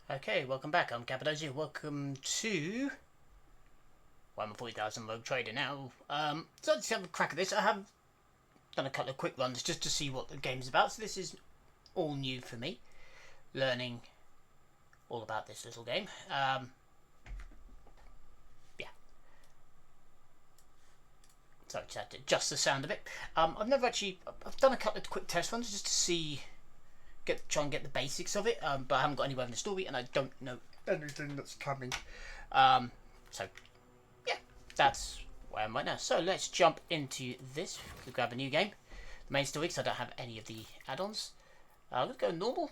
Okay, welcome back. I'm Cappadocia. Welcome to Warhammer 40,000 Rogue Trader now. So let's have a crack at this. I have done a couple of quick runs just to see what the game's about. So this is all new for me, learning all about this little game. Yeah. So just had to adjust the sound a bit. I've done a couple of quick test runs just to see, try and get the basics of it. But I haven't got anywhere in the story, and I don't know anything that's coming. So yeah, that's where I'm right now. So let's jump into this. We'll grab a new game. The main story, because I don't have any of the add-ons. Let's go normal.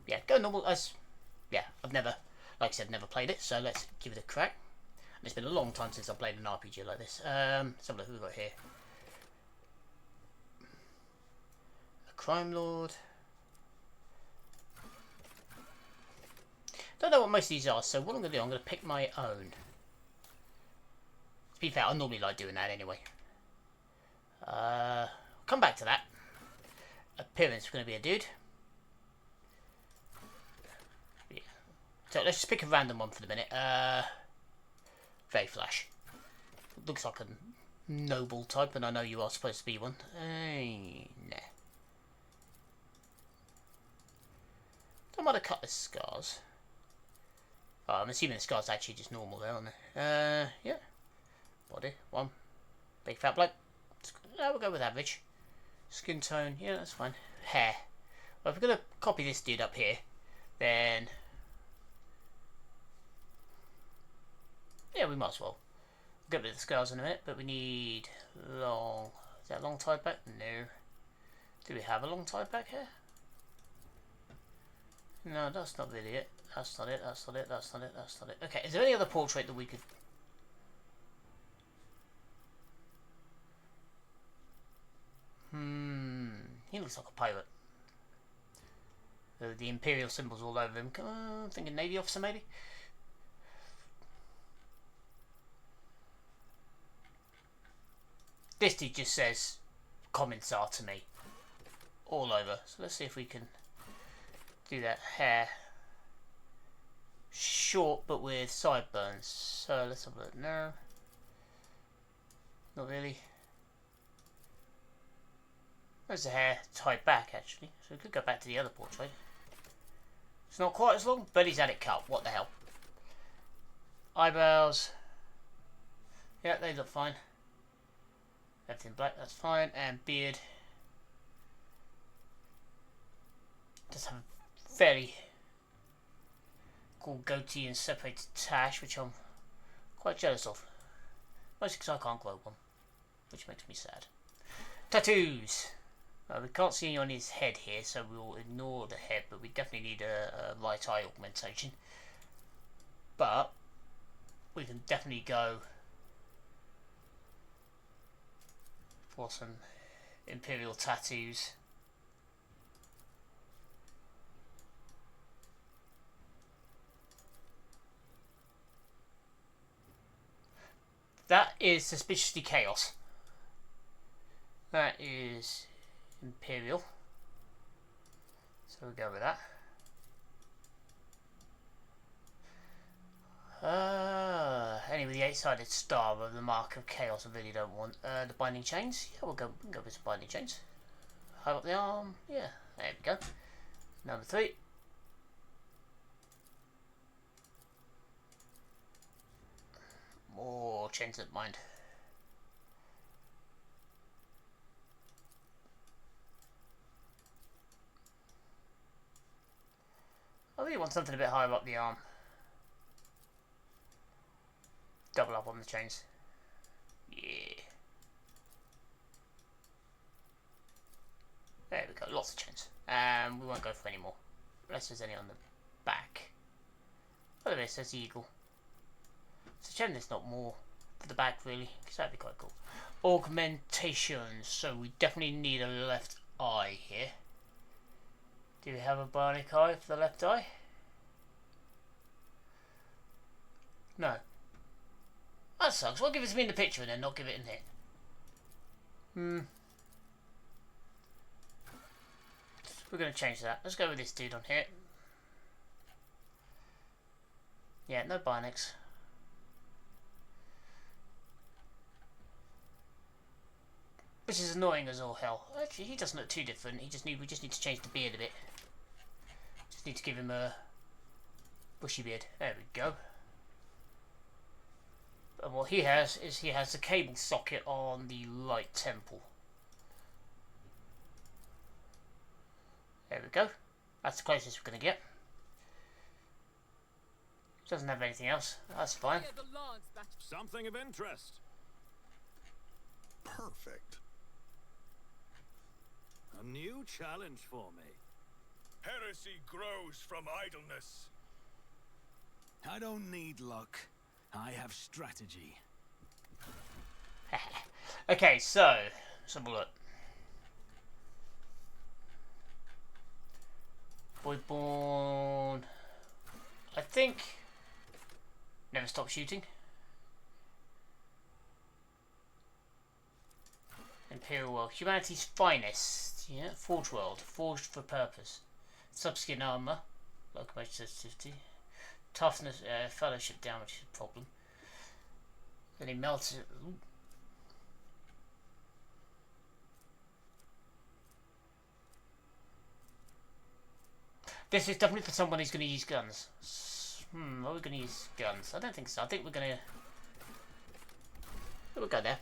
Yeah, go normal as... Yeah, I've never, like I said, never played it. So let's give it a crack. And it's been a long time since I've played an RPG like this. Let's have a look who we've got here. A crime lord. Don't know what most of these are, so what I'm going to do, I'm going to pick my own. To be fair, I normally like doing that anyway. Come back to that. Appearance is going to be a dude. Yeah. So let's just pick a random one for the minute. Very flash. Looks like a noble type, and I know you are supposed to be one. Nah. Don't mind a couple of scars. Oh, I'm assuming the scars are actually just normal there, aren't they? Yeah. Body, one. Big fat bloke. We'll go with average. Skin tone, yeah, that's fine. Hair. Well, if we're going to copy this dude up here, then... yeah, we might as well. We'll get rid of the scars in a minute, but we need long... is that long tied back? No. Do we have a long tied back here? No, that's not really it. That's not it, that's not it, that's not it, that's not it. Okay, is there any other portrait that we could... he looks like a pirate. The Imperial symbols all over him. I'm thinking Navy officer maybe? This dude just says Cominsar to me. All over. So let's see if we can do that. Hair. Short but with sideburns. So let's have a look. No. Not really. There's the hair tied back actually. So we could go back to the other portrait. It's not quite as long, but he's had it cut. What the hell? Eyebrows. Yeah, they look fine. Everything black, that's fine. And beard. Just have a fairly cool goatee and separated tash, which I'm quite jealous of. Mostly because I can't grow one, which makes me sad. Tattoos. We can't see any on his head here, so we'll ignore the head, but we definitely need a right eye augmentation. But we can definitely go for some Imperial tattoos. That is suspiciously chaos. That is Imperial. So we'll go with that. Anyway, the 8-sided star of the mark of chaos I really don't want. The binding chains. Yeah, we can go with some binding chains. High up the arm. Yeah, there we go. Number 3. More chains at mind. I really want something a bit higher up the arm. Double up on the chains. Yeah. There we go, lots of chains. We won't go for any more. Unless there's any on the back. Oh, there is, says the eagle. So chain there's not more for the back really, because that'd be quite cool. Augmentations. So we definitely need a left eye here. Do we have a bionic eye for the left eye? No. That sucks. Why give it to me in the picture and then not give it in here? we're going to change that. Let's go with this dude on here. Yeah, no bionics. Which is annoying as all hell. Actually, he doesn't look too different. We just need to change the beard a bit. Just need to give him a bushy beard. There we go. And what he has is he has a cable socket on the right temple. There we go. That's the closest we're going to get. Doesn't have anything else. That's fine. Something of interest. Perfect. A new challenge for me. Heresy grows from idleness. I don't need luck. I have strategy. Okay, so let's have a look. Boy born. I think. Never stop shooting. Imperial World. Humanity's finest. Yeah, Forge World. Forged for purpose. Subskin armor. Locomotive sensitivity. Toughness, fellowship damage is a problem. Then he melts it. Ooh. This is definitely for someone who's going to use guns. Are we going to use guns? I don't think so. I think we're going to... We'll go there.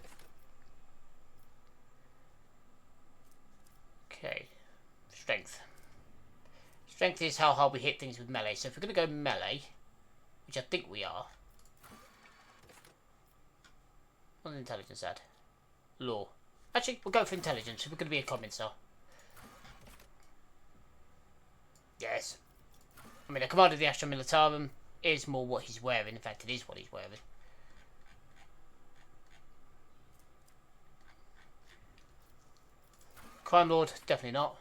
Okay. Strength. Strength is how hard we hit things with melee. So if we're going to go melee, which I think we are. What's intelligence add? Law. Actually, we'll go for intelligence. So we're going to be a Cominsar. Yes. I mean, the commander of the Astra Militarum is more what he's wearing. In fact, it is what he's wearing. Crime Lord, definitely not.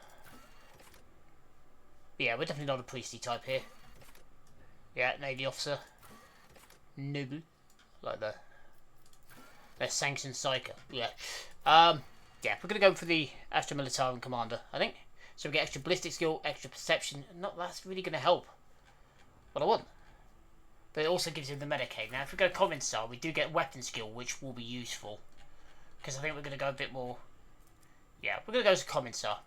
But yeah, we're definitely not a priestly type here. Yeah, Navy officer. Noble. Like the sanctioned psycho. Yeah. Yeah, we're going to go for the Astra Militarum commander, I think. So we get extra ballistic skill, extra perception. Not that's really going to help what I want. But it also gives him the Medicaid. Now, if we go Cominsar, we do get weapon skill, which will be useful. Because I think we're going to go a bit more... Yeah, we're going to go to Cominsar.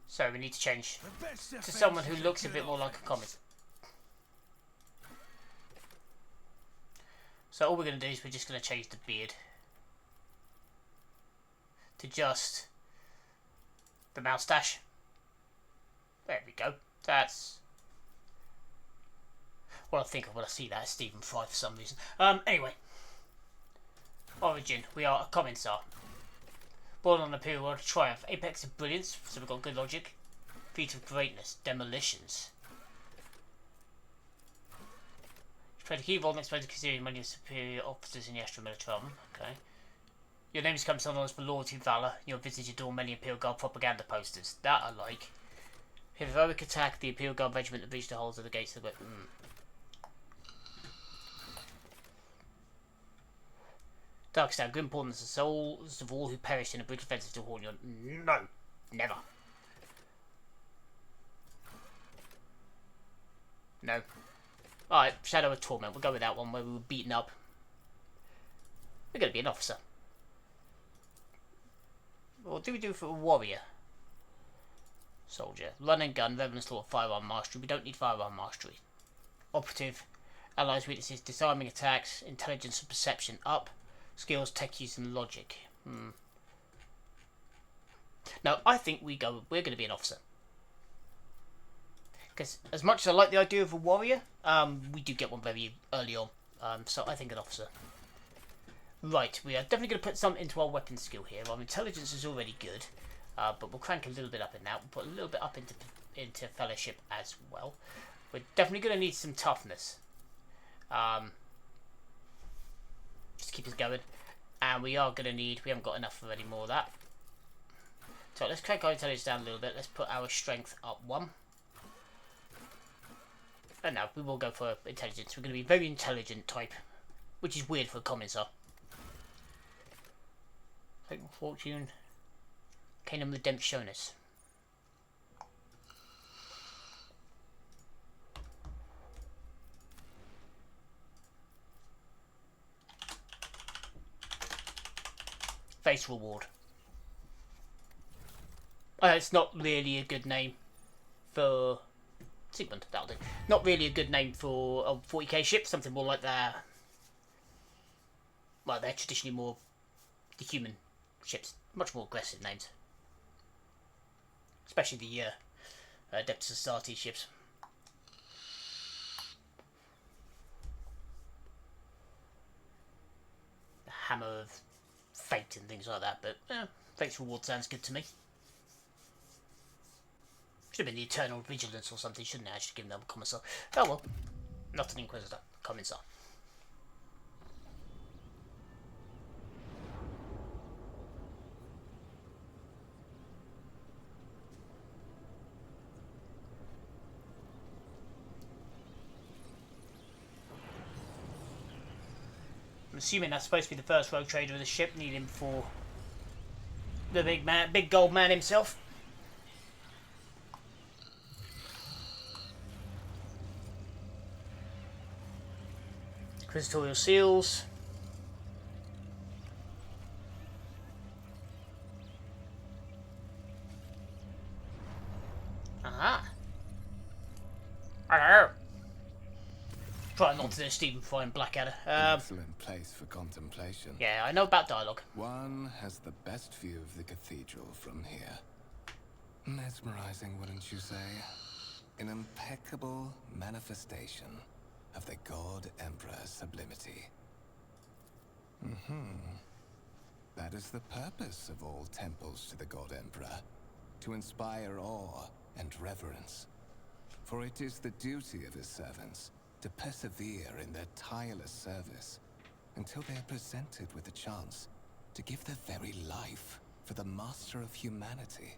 So we need to change to someone who looks a bit more like a Cominsar. So all we're going to do is we're just going to change the beard. To just... the moustache. There we go. That's what I think of when I see that. Stephen Fry for some reason. Anyway. Origin. We are a Cominsar. Born on the Imperial World of Triumph. Apex of Brilliance. So we've got good logic. Feat of Greatness. Demolitions. Play the key role next to considering many superior officers in the Astra Militarum. Okay. Your name is Cominsar known for loyalty and valour. Your visage adorn many Imperial Guard propaganda posters. That I like. Heroic attack. The Imperial Guard regiment that breached the holes of the gates of the... Darkstar, grim portents the souls of all who perished in a brutal offensive to warn you. No. Never. No. Alright, Shadow of Torment. We'll go with that one where we were beaten up. We're going to be an officer. What do we do for a warrior? Soldier. Run and gun, reverend slaughter, firearm mastery. We don't need firearm mastery. Operative. Allies weaknesses, disarming attacks, intelligence and perception up. Skills, tech use and logic. No, I think we're going to be an officer. Because as much as I like the idea of a warrior, we do get one very early on. So I think an officer. Right, we are definitely going to put some into our weapon skill here. Our intelligence is already good, but we'll crank a little bit up in that. We'll put a little bit up into fellowship as well. We're definitely going to need some toughness. Just keep us going. And we are going to need... We haven't got enough of any more of that. So let's crank our intelligence down a little bit. Let's put our strength up 1. And now we will go for intelligence. We're going to be very intelligent type. Which is weird for a Cominsar. Fortune. Kingdom Redemptionis. Face reward. It's not really a good name for Sigmund. That'll do. Not really a good name for a 40k ship. Something more like their. Well, they're traditionally more the human ships. Much more aggressive names, especially the Adeptus Astartes ships. The Hammer of Fate and things like that. But Fate's reward sounds good to me. Should have been the Eternal Vigilance or something, shouldn't it? I should have given them a Commissar. Oh well. Not an Inquisitor. Cominsar. I'm assuming that's supposed to be the first rogue trader of the ship, needing for the big gold man himself. Inquisitorial seals. Aha. Hello. Try not to do Stephen Fry and Blackadder. Excellent place for contemplation. Yeah, I know about dialogue. One has the best view of the cathedral from here. Mesmerizing, wouldn't you say? An impeccable manifestation of the God Emperor's sublimity. That is the purpose of all temples to the God Emperor, to inspire awe and reverence. For it is the duty of his servants to persevere in their tireless service until they are presented with a chance to give their very life for the master of humanity.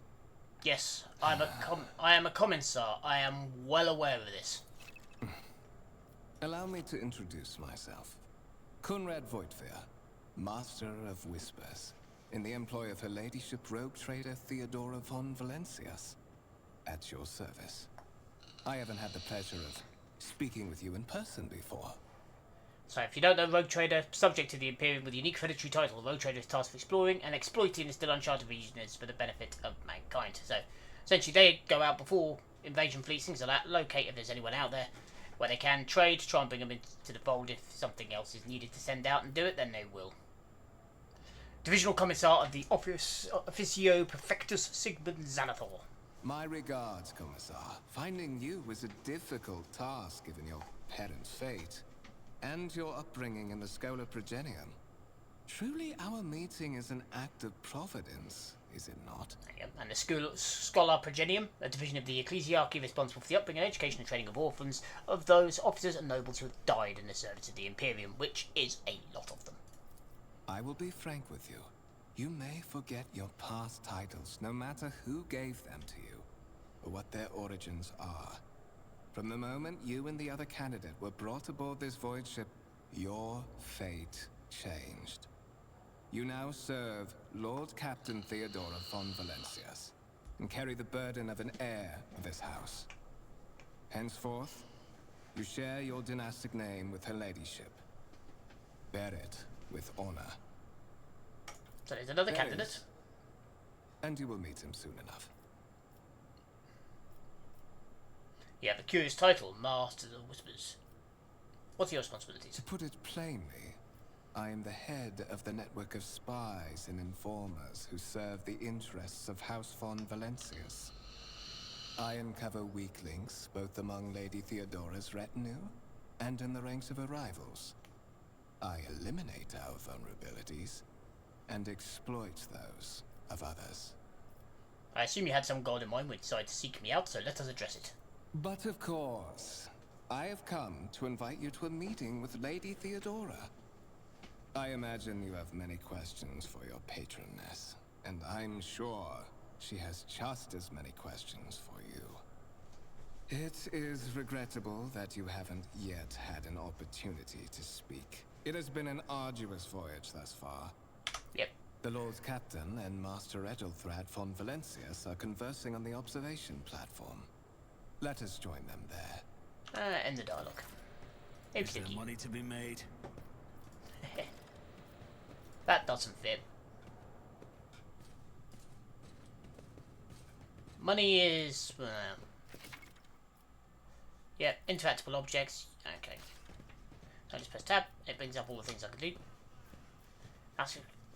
Yes, I am a Cominsar. I am well aware of this. Allow me to introduce myself. Conrad Voigtveer, Master of Whispers, in the employ of Her Ladyship Rogue Trader Theodora von Valencias. At your service. I haven't had the pleasure of speaking with you in person before. So, if you don't know Rogue Trader, subject to the Imperium with a unique hereditary title, Rogue Trader is tasked with exploring and exploiting the still uncharted regions for the benefit of mankind. So, essentially, they go out before invasion fleets, things like that, locate if there's anyone out there where they can trade, try and bring them into the fold. If something else is needed to send out and do it, then they will. Divisional Commissar of the Officio Perfectus Sigmund Xanathor. My regards, Commissar. Finding you was a difficult task given your parents' fate and your upbringing in the Schola Progenium. Truly, our meeting is an act of providence, is it not? And the Schola Progenium, a division of the ecclesiarchy responsible for the upbringing, education and training of orphans of those officers and nobles who have died in the service of the Imperium, which is a lot of them. I will be frank with you. You may forget your past titles, no matter who gave them to you, or what their origins are. From the moment you and the other candidate were brought aboard this void ship, your fate changed. You now serve Lord Captain Theodora von Valencias, and carry the burden of an heir of this house. Henceforth, you share your dynastic name with Her Ladyship. Bear it with honor. So there's another candidate. And you will meet him soon enough. You have a curious title, Master of Whispers. What's your responsibilities? To put it plainly, I am the head of the network of spies and informers who serve the interests of House von Valencias. I uncover weak links both among Lady Theodora's retinue and in the ranks of her rivals. I eliminate our vulnerabilities and exploit those of others. I assume you had some goal in mind when you decided to seek me out, so let us address it. But of course, I have come to invite you to a meeting with Lady Theodora. I imagine you have many questions for your patroness, and I'm sure she has just as many questions for you. It is regrettable that you haven't yet had an opportunity to speak. It has been an arduous voyage thus far. Yep. The Lord Captain and Master Edelthrad von Valencias are conversing on the observation platform. Let us join them there. End the dialogue. Is there money to be made? That doesn't fit. Money is... yeah, interactable objects. Okay. I just press tab. It brings up all the things I can do.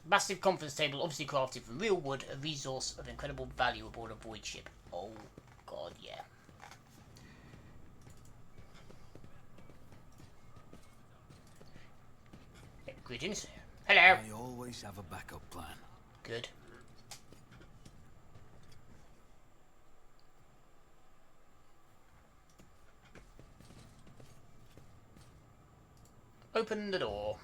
Massive conference table, obviously crafted from real wood, a resource of incredible value aboard a void ship. Oh, God, yeah. Greetings. Hello. I always have a backup plan. Good. Open the door.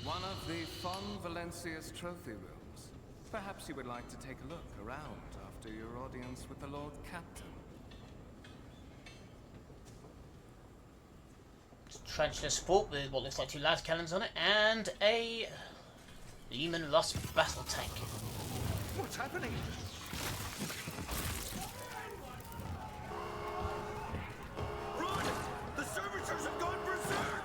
One of the Fon Valencia's trophy rooms. Perhaps you would like to take a look around after your audience with the Lord Captain. Trench support with what looks like 2 las cannons on it, and a Lehman Russ battle tank. What's happening? Run! The servitors have gone berserk!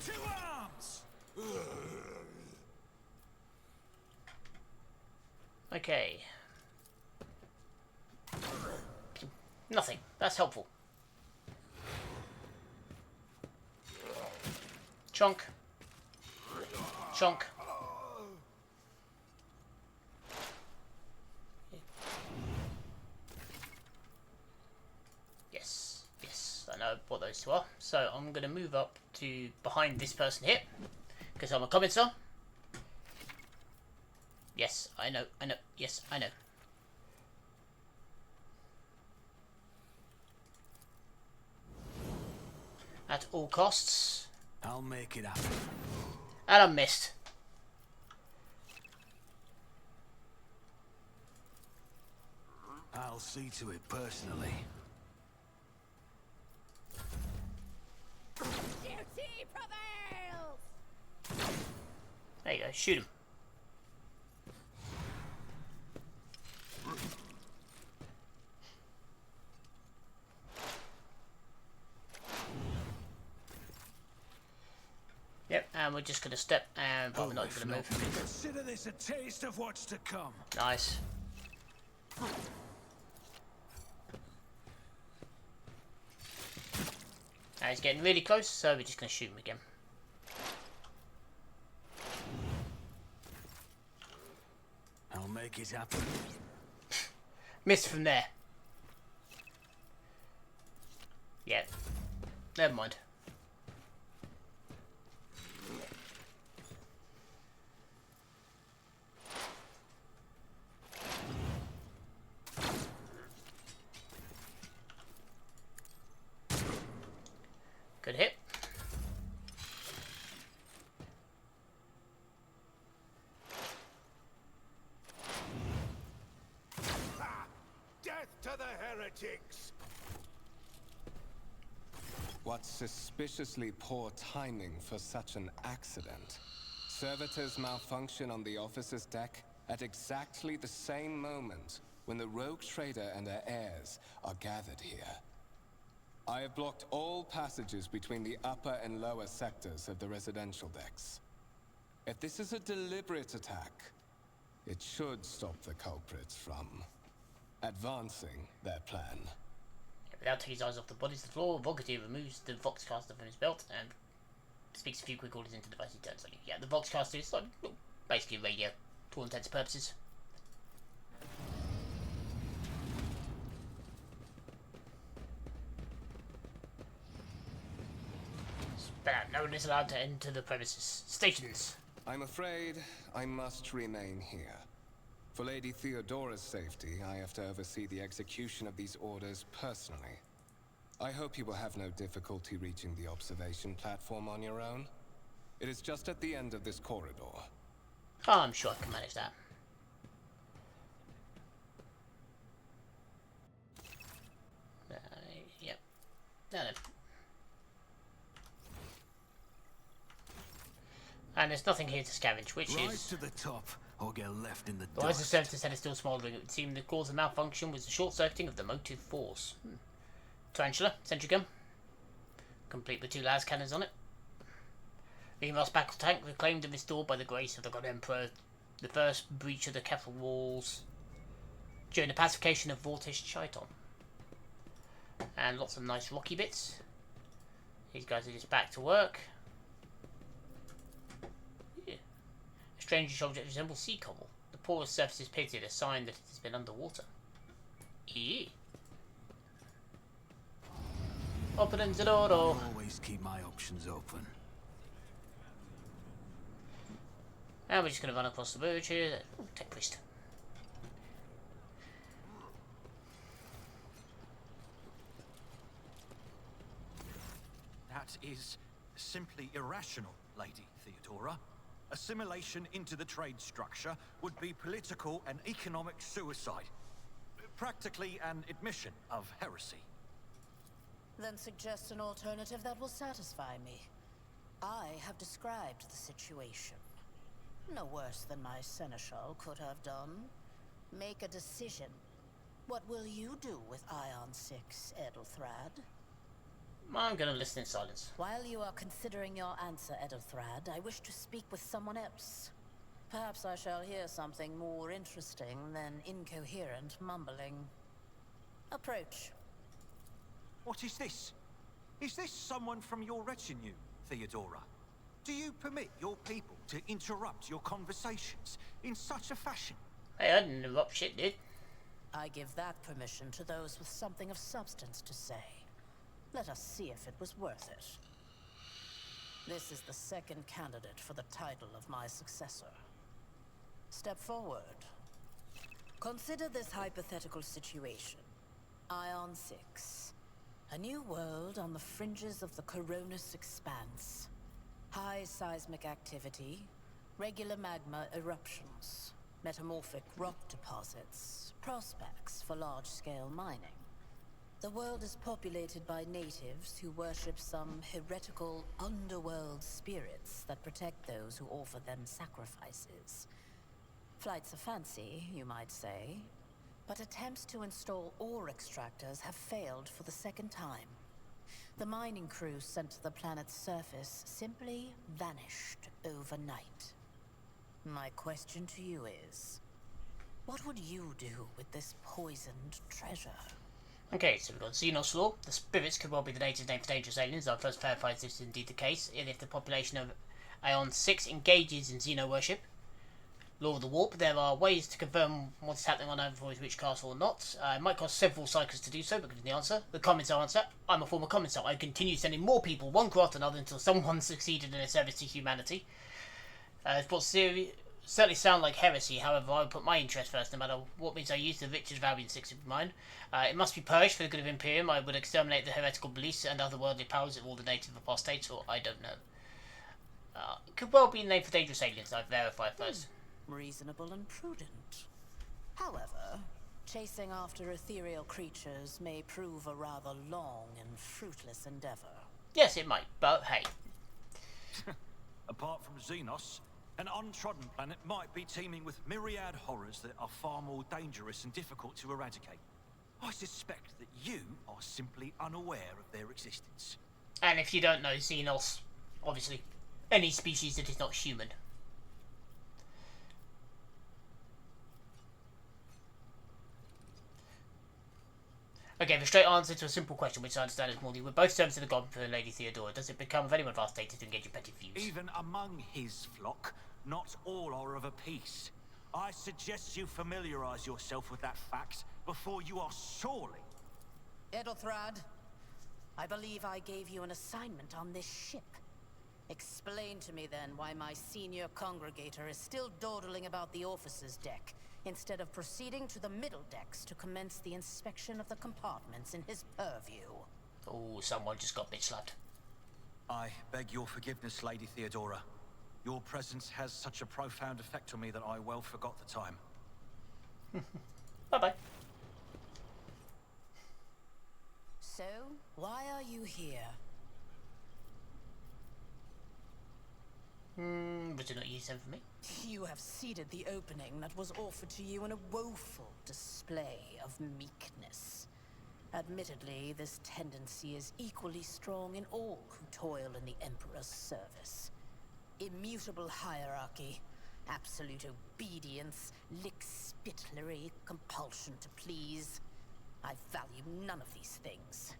To arms! Okay. Nothing. That's helpful. Chunk. Chunk. Yes. Yes. I know what those two are. So I'm going to move up to behind this person here. Because I'm a Cominsar. Yes, I know. Yes, I know. At all costs. I'll make it happen. And I missed. I'll see to it personally. Duty prevails! There you go, shoot him. Yep, and we're just gonna step and but we're not gonna move. Consider this a taste of what's to come. Nice. Now he's getting really close, so we're just gonna shoot him again. I'll make it happen. Missed from there. Yeah. Never mind. Good hit. Death to the heretics! What suspiciously poor timing for such an accident. Servitors malfunction on the officer's deck at exactly the same moment when the rogue trader and her heirs are gathered here. I have blocked all passages between the upper and lower sectors of the residential decks. If this is a deliberate attack, it should stop the culprits from advancing their plan. Without taking his eyes off the bodies to the floor, Vocative removes the Voxcaster from his belt and speaks a few quick orders into the device he turns on you. Yeah, the Voxcaster is like basically a radio to all intents and purposes. Spell out, no one is allowed to enter the premises. Stations. I'm afraid I must remain here. For Lady Theodora's safety, I have to oversee the execution of these orders personally. I hope you will have no difficulty reaching the observation platform on your own. It is just at the end of this corridor. Oh, I'm sure I can manage that. Yep. No. And there's nothing here to scavenge, which Rise is... to the top, or get left in the Well, as the dust. services head is still smouldering, it would seem the cause of malfunction was the short-circuiting of the motive force. Tarantula, sentry gun. Complete with 2 las cannons on it. The Eros battle tank reclaimed and restored by the grace of the God Emperor. The first breach of the capital walls during the pacification of Vortish Chiton. And lots of nice rocky bits. These guys are just back to work. Yeah. A strange object resembles sea coral. The porous surface is pitted, a sign that it has been underwater. Yeah. Opening the door. Always keep my options open. And we're just going to run across the bridge here. Ooh, tech priest. That is simply irrational, Lady Theodora. Assimilation into the trade structure would be political and economic suicide. Practically an admission of heresy. Then suggest an alternative that will satisfy me. I have described the situation. No worse than my seneschal could have done. Make a decision. What will you do with Ion 6, Edelthrad? I'm going to listen in silence. While you are considering your answer, Edelthrad, I wish to speak with someone else. Perhaps I shall hear something more interesting than incoherent mumbling. Approach. What is this? Is this someone from your retinue, Theodora? Do you permit your people to interrupt your conversations in such a fashion? Hey, I didn't interrupt shit, dude. I give that permission to those with something of substance to say. Let us see if it was worth it. This is the second candidate for the title of my successor. Step forward. Consider this hypothetical situation. Ion 6. A new world on the fringes of the Coronis expanse. High seismic activity, regular magma eruptions, metamorphic rock deposits, prospects for large-scale mining. The world is populated by natives who worship some heretical underworld spirits that protect those who offer them sacrifices. Flights of fancy, you might say, but attempts to install ore extractors have failed for the second time. The mining crew sent to the planet's surface simply vanished overnight. My question to you is, what would you do with this poisoned treasure? Okay, so we've got Xenos law. The spirits could well be the native name for dangerous aliens. I've first verified this is indeed the case. And if the population of Ion 6 engages in Xeno worship, law of the warp, there are ways to confirm what's happening on Overvoid which castle or not. It might cost several cycles to do so, but given the answer. The Cominsar answer, I'm a former Cominsar. I continue sending more people, one crew after another, until someone succeeded in a service to humanity. Certainly sound like heresy, however I would put my interest first, no matter what means I use the Richard Varian 6 of mine. It must be purged for the good of Imperium. I would exterminate the heretical beliefs and other worldly powers of all the native apostates, or I don't know. Could well be a name for dangerous aliens, I've verified first. Reasonable and prudent. However, chasing after ethereal creatures may prove a rather long and fruitless endeavor. Yes, it might, but hey. Apart from Xenos, an untrodden planet might be teeming with myriad horrors that are far more dangerous and difficult to eradicate. I suspect that you are simply unaware of their existence. And if you don't know, Xenos, obviously, any species that is not human. I gave a straight answer to a simple question, which I understand is more than we're both servants of the god for Lady Theodora. Does it become of anyone of our status to engage in petty feuds? Even among his flock, not all are of a piece. I suggest you familiarize yourself with that fact before you are sorely... Edelthrad, I believe I gave you an assignment on this ship. Explain to me then why my senior congregator is still dawdling about the officer's deck, instead of proceeding to the middle decks to commence the inspection of the compartments in his purview. Oh, someone just got bitch slapped. I beg your forgiveness, Lady Theodora. Your presence has such a profound effect on me that I well forgot the time. Bye-bye. So, why are you here? to not use them for me. You have ceded the opening that was offered to you in a woeful display of meekness. Admittedly, this tendency is equally strong in all who toil in the Emperor's service. Immutable hierarchy, absolute obedience, lick-spittlery, compulsion to please. I value none of these things.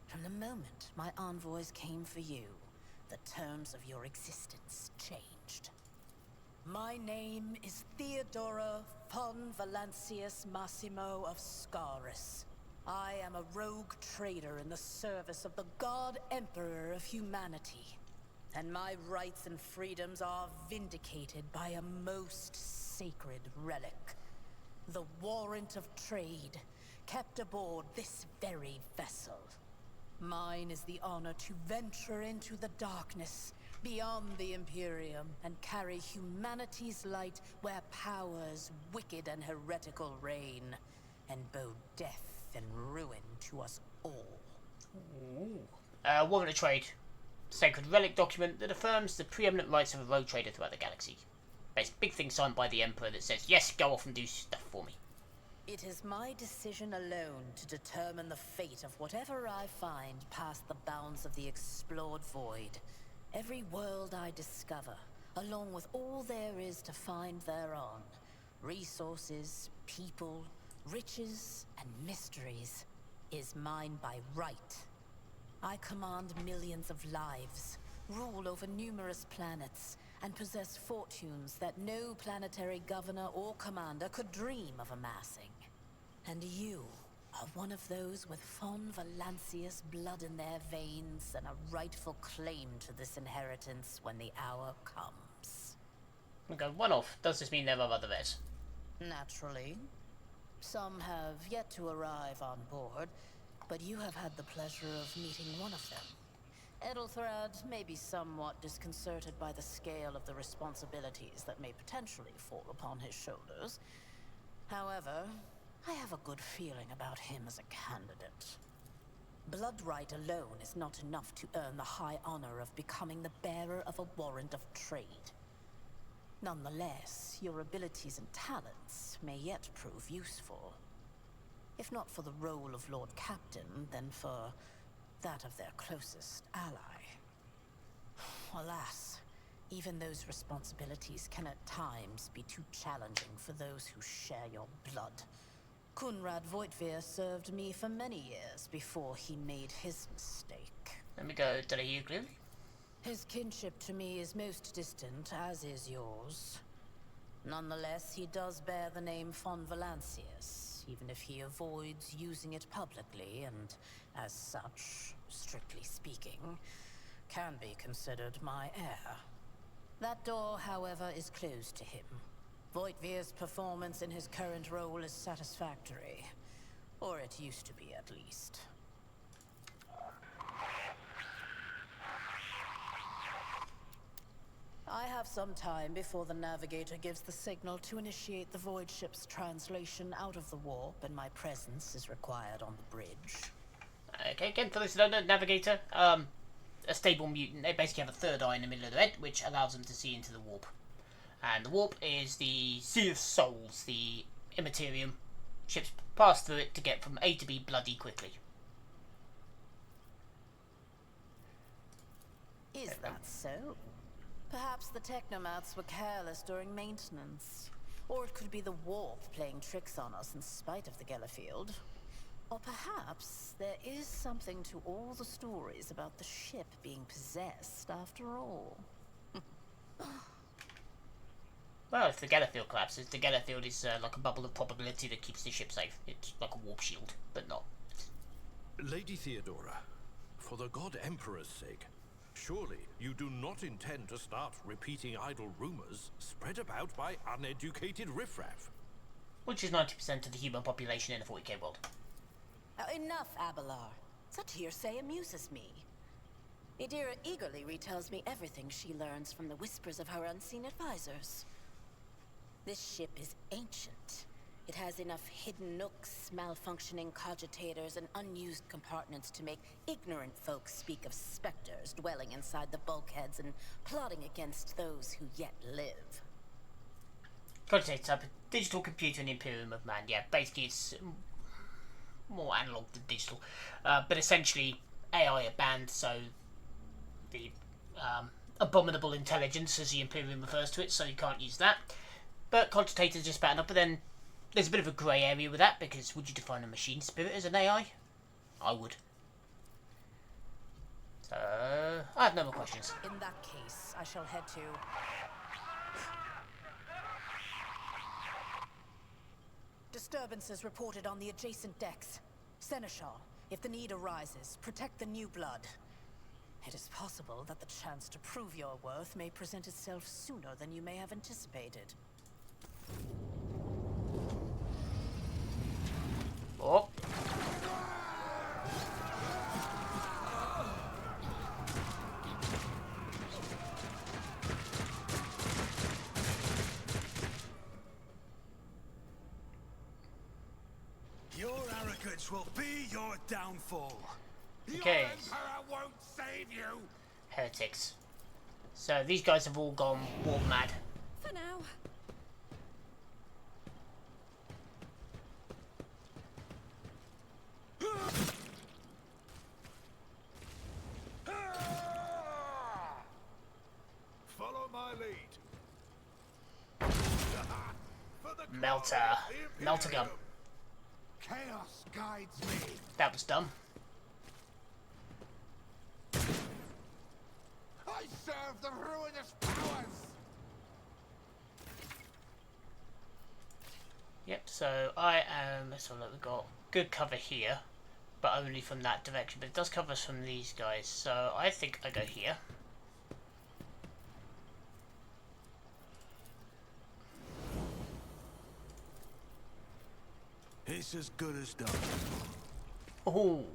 From the moment my envoys came for you, the terms of your existence changed. My name is Theodora von Valancius Massimo of Scaris. I am a rogue trader in the service of the God Emperor of humanity, and my rights and freedoms are vindicated by a most sacred relic. The warrant of trade, kept aboard this very vessel. Mine is the honor to venture into the darkness, beyond the Imperium, and carry humanity's light where powers wicked and heretical reign, and bow death and ruin to us all. Warrant of Trade. Sacred relic document that affirms the preeminent rights of a rogue trader throughout the galaxy. Big thing signed by the Emperor that says, yes, go off and do stuff for me. It is my decision alone to determine the fate of whatever I find past the bounds of the explored void. Every world I discover, along with all there is to find thereon. Resources, people, riches, and mysteries, is mine by right. I command millions of lives, rule over numerous planets, and possess fortunes that no planetary governor or commander could dream of amassing. And you are one of those with von Valancius blood in their veins and a rightful claim to this inheritance when the hour comes. Okay, one off. Does this mean there are other heirs? Naturally. Some have yet to arrive on board, but you have had the pleasure of meeting one of them. Edelthrad may be somewhat disconcerted by the scale of the responsibilities that may potentially fall upon his shoulders. However, I have a good feeling about him as a candidate. Blood right alone is not enough to earn the high honor of becoming the bearer of a warrant of trade. Nonetheless, your abilities and talents may yet prove useful. If not for the role of Lord Captain, then for that of their closest ally. Alas, even those responsibilities can at times be too challenging for those who share your blood. Kunrad Voitvir served me for many years before he made his mistake. Let me go. Did I hear you clearly? His kinship to me is most distant, as is yours. Nonetheless, he does bear the name von Valancius, even if he avoids using it publicly, and as such, strictly speaking, can be considered my heir. That door, however, is closed to him. Voitvir's performance in his current role is satisfactory. Or it used to be, at least. I have some time before the navigator gives the signal to initiate the void ship's translation out of the warp, and my presence is required on the bridge. Okay, again, for those who don't know, navigator, a stable mutant, they basically have a third eye in the middle of their head, which allows them to see into the warp. And the warp is the Sea of Souls, the Immaterium. Ships pass through it to get from A to B bloody quickly. Is that so? Perhaps the technomats were careless during maintenance. Or it could be the warp playing tricks on us in spite of the Gellerfield. Or perhaps there is something to all the stories about the ship being possessed after all. Well, if the Gellerfield collapses, the Gellerfield is like a bubble of probability that keeps the ship safe. It's like a warp shield, but not. Lady Theodora, for the God Emperor's sake, surely you do not intend to start repeating idle rumors spread about by uneducated riffraff. Which is 90% of the human population in the 40k world. Enough, Abelard. Such hearsay amuses me. Idira eagerly retells me everything she learns from the whispers of her unseen advisors. This ship is ancient, It has enough hidden nooks, malfunctioning cogitators, and unused compartments to make ignorant folks speak of specters dwelling inside the bulkheads and plotting against those who yet live. Contact type, a digital computer in the Imperium of Man. Yeah, basically it's more analog than digital. But essentially, AI are banned, so the abominable intelligence, as the Imperium refers to it, so you can't use that. But cogitators just banned up, but then there's a bit of a grey area with that, because would you define a machine spirit as an AI? I would. So, I have no more questions. In that case, I shall head to... Disturbances reported on the adjacent decks. Seneschal, if the need arises, protect the new blood. It is possible that the chance to prove your worth may present itself sooner than you may have anticipated. Oh. Your arrogance will be your downfall. Okay. Your Emperor won't save you. Heretics. So these guys have all gone warp mad. For now. Follow my lead. Melter. Melter gun. Chaos guides me. That was dumb. I serve the ruinous powers. Yep, so I am, let's have a look, we've got good cover here, but only from that direction, but it does cover us from these guys, so I think I go here. It's as good as done. Oh.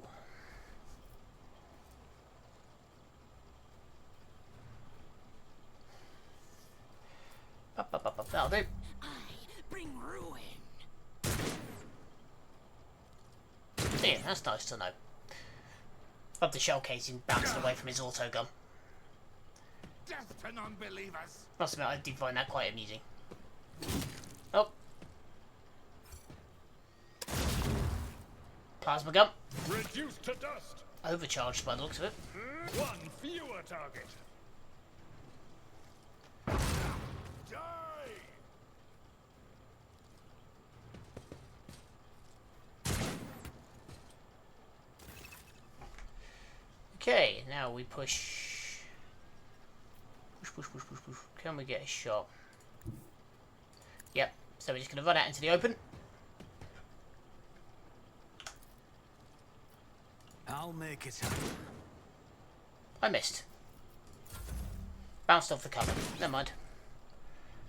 That'll do. I bring ruin. Yeah, that's nice to know. Love the shell casing bouncing away from his auto gun. Death to non-believers. Must admit, I did find that quite amusing. Oh. Plasma gun. Reduced to dust. Overcharged by the looks of it. One fewer target. Die. Okay, now we push. Push. Can we get a shot? Yep, so we're just going to run out into the open. I'll make it happen. I missed. Bounced off the cover. Never mind.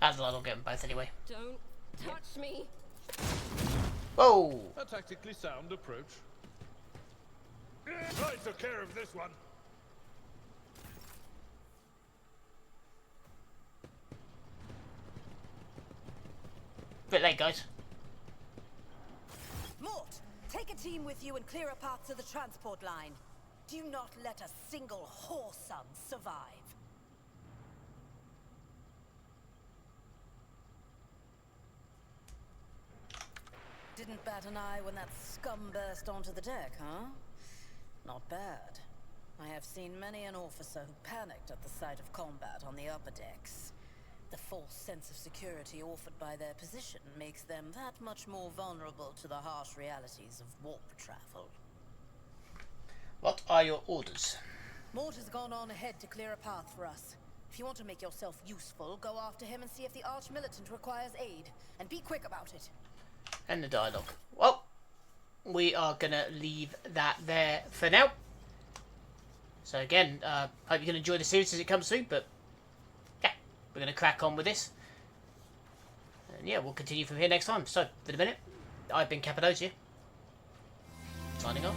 Adelaide will get them both anyway. Don't touch me. Whoa! A tactically sound approach. I took care of this one. Bit late, guys. Mort, take a team with you and clear a path to the transport line. Do not let a single whoreson survive. Didn't bat an eye when that scum burst onto the deck, huh? Not bad. I have seen many an officer who panicked at the sight of combat on the upper decks. The false sense of security offered by their position makes them that much more vulnerable to the harsh realities of warp travel. What are your orders? Mort has gone on ahead to clear a path for us. If you want to make yourself useful, go after him and see if the arch-militant requires aid. And be quick about it. End the dialogue. Well, we are going to leave that there for now. So again, hope you can enjoy the series as it comes through, but yeah, we're going to crack on with this. And yeah, we'll continue from here next time. So, for the minute, I've been Cappadocia. Signing off.